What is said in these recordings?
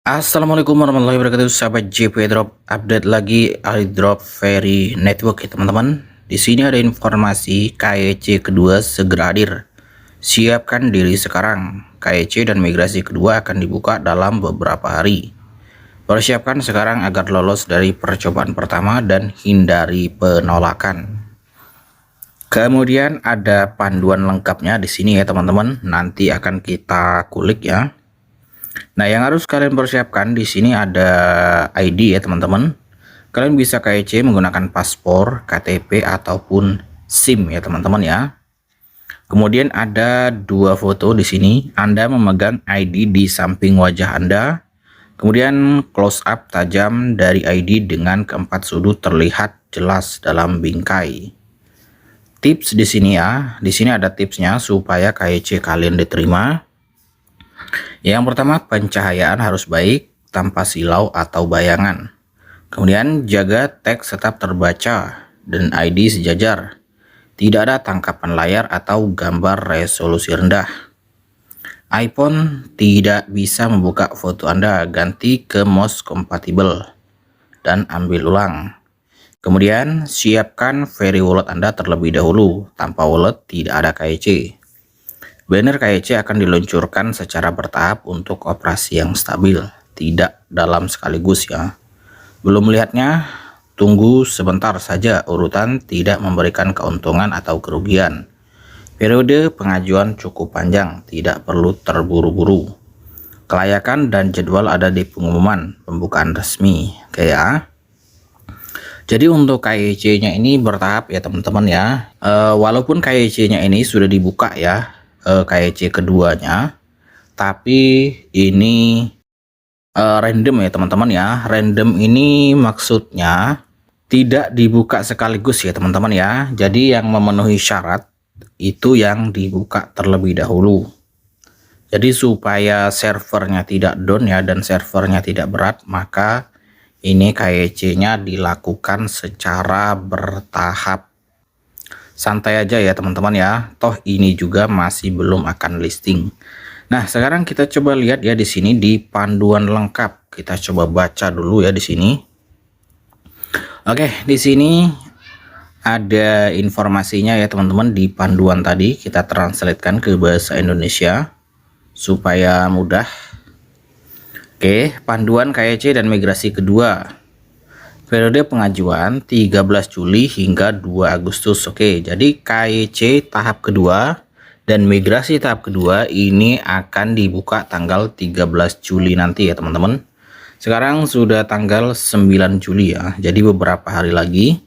Assalamualaikum warahmatullahi wabarakatuh, sahabat JP Drop. Update lagi airdrop Ferry Network ya teman-teman. Di sini ada informasi KEC kedua segera hadir. Siapkan diri sekarang. KEC dan migrasi kedua akan dibuka dalam beberapa hari. Persiapkan sekarang agar lolos dari percobaan pertama dan hindari penolakan. Kemudian ada panduan lengkapnya di sini ya teman-teman. Nanti akan kita kulik ya. Nah, yang harus kalian persiapkan di sini ada ID ya teman-teman. Kalian bisa KEC menggunakan paspor, KTP ataupun SIM ya teman-teman ya. Kemudian ada dua foto di sini. Anda memegang ID di samping wajah Anda. Kemudian close up tajam dari ID dengan keempat sudut terlihat jelas dalam bingkai. Tips di sini ya. Di sini ada tipsnya supaya KEC kalian diterima. Yang pertama, pencahayaan harus baik tanpa silau atau bayangan. Kemudian jaga teks tetap terbaca dan ID sejajar. Tidak ada tangkapan layar atau gambar resolusi rendah. iPhone tidak bisa membuka foto Anda, ganti ke most compatible dan ambil ulang. Kemudian siapkan Ferry Wallet Anda terlebih dahulu. Tanpa wallet tidak ada KEC. Banner KEC akan diluncurkan secara bertahap untuk operasi yang stabil, tidak dalam sekaligus ya. Belum melihatnya? Tunggu sebentar saja, urutan tidak memberikan keuntungan atau kerugian. Periode pengajuan cukup panjang, tidak perlu terburu-buru. Kelayakan dan jadwal ada di pengumuman pembukaan resmi. Oke ya. Jadi untuk KEC-nya ini bertahap ya teman-teman ya. Walaupun KEC-nya ini sudah dibuka ya, KEC keduanya, tapi ini random ya teman-teman ya. Random ini maksudnya tidak dibuka sekaligus ya teman-teman ya. Jadi yang memenuhi syarat itu yang dibuka terlebih dahulu. Jadi supaya servernya tidak down ya dan servernya tidak berat, maka ini KEC-nya dilakukan secara bertahap. Santai aja ya teman-teman ya, toh ini juga masih belum akan listing. Nah, sekarang kita coba lihat ya di sini di panduan lengkap. Kita coba baca dulu ya di sini. Oke, di sini ada informasinya ya teman-teman di panduan tadi. Kita translatekan ke bahasa Indonesia supaya mudah. Oke, panduan KEC dan migrasi kedua. Periode pengajuan 13 Juli hingga 2 Agustus. Oke, jadi KEC tahap kedua dan migrasi tahap kedua ini akan dibuka tanggal 13 Juli nanti ya teman-teman. Sekarang sudah tanggal 9 Juli ya, jadi beberapa hari lagi.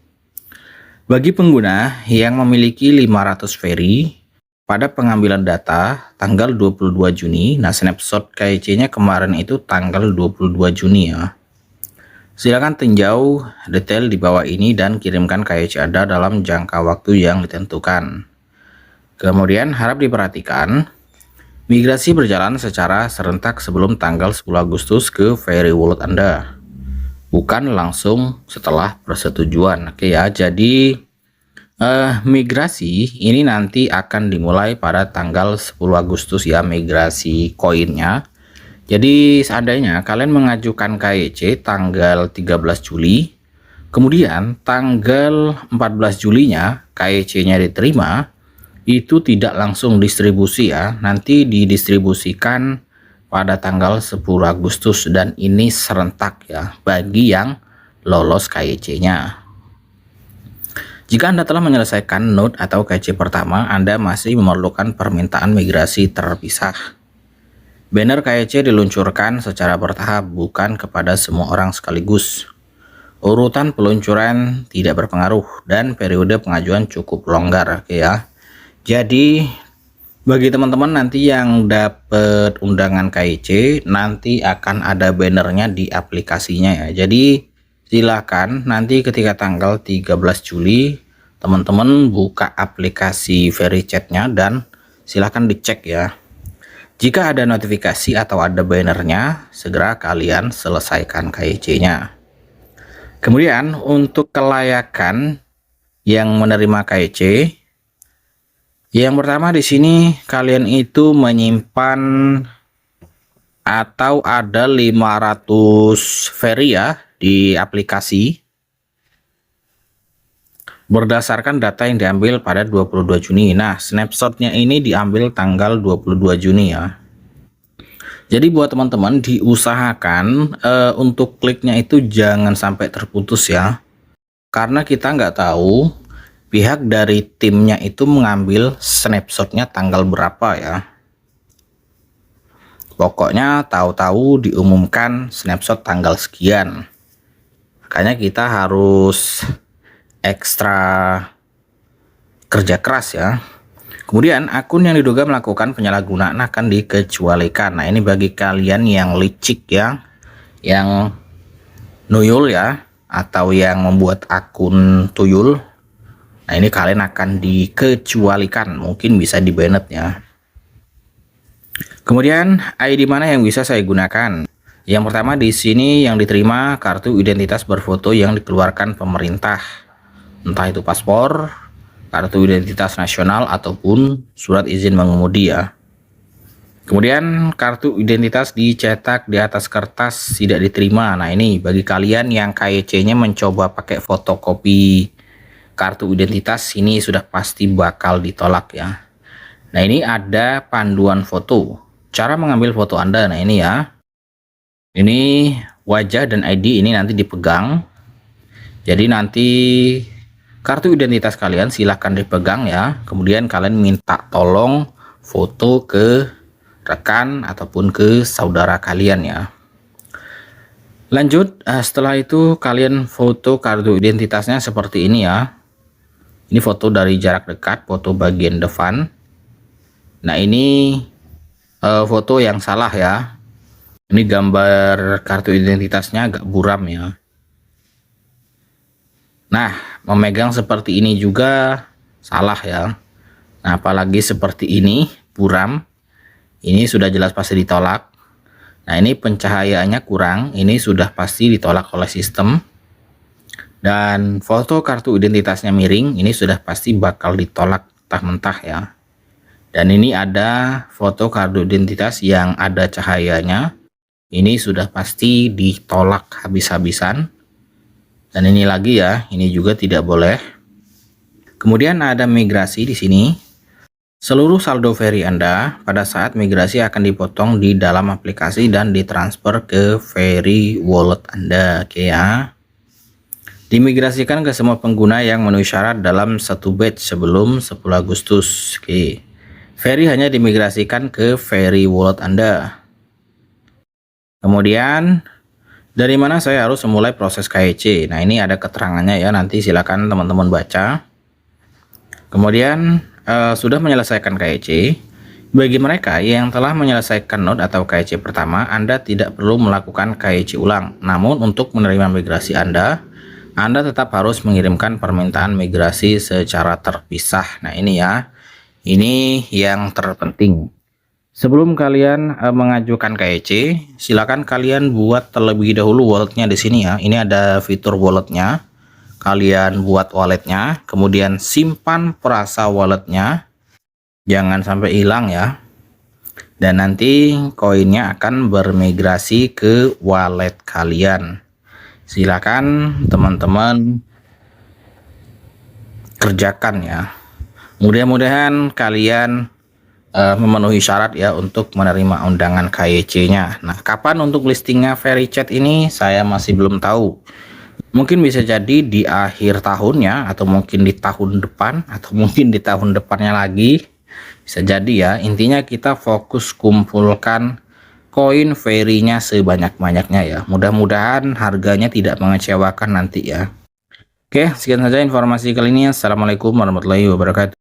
Bagi pengguna yang memiliki 500 Ferry pada pengambilan data tanggal 22 Juni, nah snapshot KEC-nya kemarin itu tanggal 22 Juni ya. Silakan tinjau detail di bawah ini dan kirimkan KEC Anda dalam jangka waktu yang ditentukan. Kemudian harap diperhatikan, migrasi berjalan secara serentak sebelum tanggal 10 Agustus ke Ferry Wallet Anda, bukan langsung setelah persetujuan. Oke ya, jadi migrasi ini nanti akan dimulai pada tanggal 10 Agustus ya, migrasi koinnya. Jadi seandainya kalian mengajukan KEC tanggal 13 Juli, kemudian tanggal 14 Julinya KEC-nya diterima, itu tidak langsung distribusi ya, nanti didistribusikan pada tanggal 10 Agustus dan ini serentak ya bagi yang lolos KEC-nya. Jika Anda telah menyelesaikan node atau KEC pertama, Anda masih memerlukan permintaan migrasi terpisah. Banner KEC diluncurkan secara bertahap, bukan kepada semua orang sekaligus. Urutan peluncuran tidak berpengaruh dan periode pengajuan cukup longgar. Oke ya. Jadi bagi teman-teman nanti yang dapat undangan KEC, nanti akan ada bannernya di aplikasinya ya. Jadi silakan nanti ketika tanggal 13 Juli teman-teman buka aplikasi Ferry Chat-nya dan silakan dicek ya. Jika ada notifikasi atau ada bannernya, segera kalian selesaikan KEC-nya. Kemudian untuk kelayakan yang menerima KEC, yang pertama di sini kalian itu menyimpan atau ada 500 ferry ya di aplikasi berdasarkan data yang diambil pada 22 Juni. Nah, snapshotnya ini diambil tanggal 22 Juni ya. Jadi buat teman-teman diusahakan untuk kliknya itu jangan sampai terputus ya. Karena kita nggak tahu pihak dari timnya itu mengambil snapshotnya tanggal berapa ya. Pokoknya tahu-tahu diumumkan snapshot tanggal sekian. Makanya kita harus ekstra kerja keras ya. Kemudian akun yang diduga melakukan penyalahgunaan akan dikecualikan. Nah, ini bagi kalian yang licik ya, yang nuyul ya, atau yang membuat akun tuyul. Nah, ini kalian akan dikecualikan, mungkin bisa di banned ya. Kemudian ID mana yang bisa saya gunakan? Yang pertama di sini yang diterima kartu identitas berfoto yang dikeluarkan pemerintah. Entah itu paspor, kartu identitas nasional ataupun surat izin mengemudi ya. Kemudian kartu identitas dicetak di atas kertas tidak diterima. Nah, ini bagi kalian yang KYC-nya mencoba pakai fotokopi kartu identitas, ini sudah pasti bakal ditolak ya. Nah, ini ada panduan foto. Cara mengambil foto Anda. Nah, ini ya. Ini wajah dan ID ini nanti dipegang. Jadi nanti kartu identitas kalian silahkan dipegang ya. Kemudian kalian minta tolong foto ke rekan ataupun ke saudara kalian ya. Lanjut, setelah itu kalian foto kartu identitasnya seperti ini ya. Ini foto dari jarak dekat, foto bagian depan. Nah, ini foto yang salah ya. Ini gambar kartu identitasnya agak buram ya. Nah, memegang seperti ini juga salah ya. Nah, apalagi seperti ini buram, ini sudah jelas pasti ditolak. Nah, ini pencahayaannya kurang, ini sudah pasti ditolak oleh sistem. Dan foto kartu identitasnya miring, ini sudah pasti bakal ditolak mentah-mentah ya. Dan ini ada foto kartu identitas yang ada cahayanya, ini sudah pasti ditolak habis-habisan. Dan ini lagi ya, ini juga tidak boleh. Kemudian ada migrasi di sini. Seluruh saldo ferry Anda pada saat migrasi akan dipotong di dalam aplikasi dan ditransfer ke ferry wallet Anda. Oke ya. Dimigrasikan ke semua pengguna yang memenuhi syarat dalam satu batch sebelum 10 Agustus. Oke. Ferry hanya dimigrasikan ke ferry wallet Anda. Kemudian dari mana saya harus memulai proses KYC? Nah, ini ada keterangannya ya, nanti silakan teman-teman baca. Kemudian sudah menyelesaikan KYC. Bagi mereka yang telah menyelesaikan node atau KYC pertama, Anda tidak perlu melakukan KYC ulang. Namun untuk menerima migrasi Anda tetap harus mengirimkan permintaan migrasi secara terpisah. Nah, ini ya. Ini yang terpenting. Sebelum kalian mengajukan KYC, silakan kalian buat terlebih dahulu walletnya di sini ya. Ini ada fitur walletnya. Kalian buat walletnya, kemudian simpan perasa walletnya, jangan sampai hilang ya. Dan nanti koinnya akan bermigrasi ke wallet kalian. Silakan teman-teman kerjakan ya. Mudah-mudahan kalian memenuhi syarat ya untuk menerima undangan KYC-nya. Nah, kapan untuk listingnya VeryChat ini saya masih belum tahu. Mungkin bisa jadi di akhir tahunnya, atau mungkin di tahun depan, atau mungkin di tahun depannya lagi. Bisa jadi ya. Intinya kita fokus kumpulkan koin Very-nya sebanyak-banyaknya ya. Mudah-mudahan harganya tidak mengecewakan nanti ya. Oke, sekian saja informasi kali ini. Assalamualaikum warahmatullahi wabarakatuh.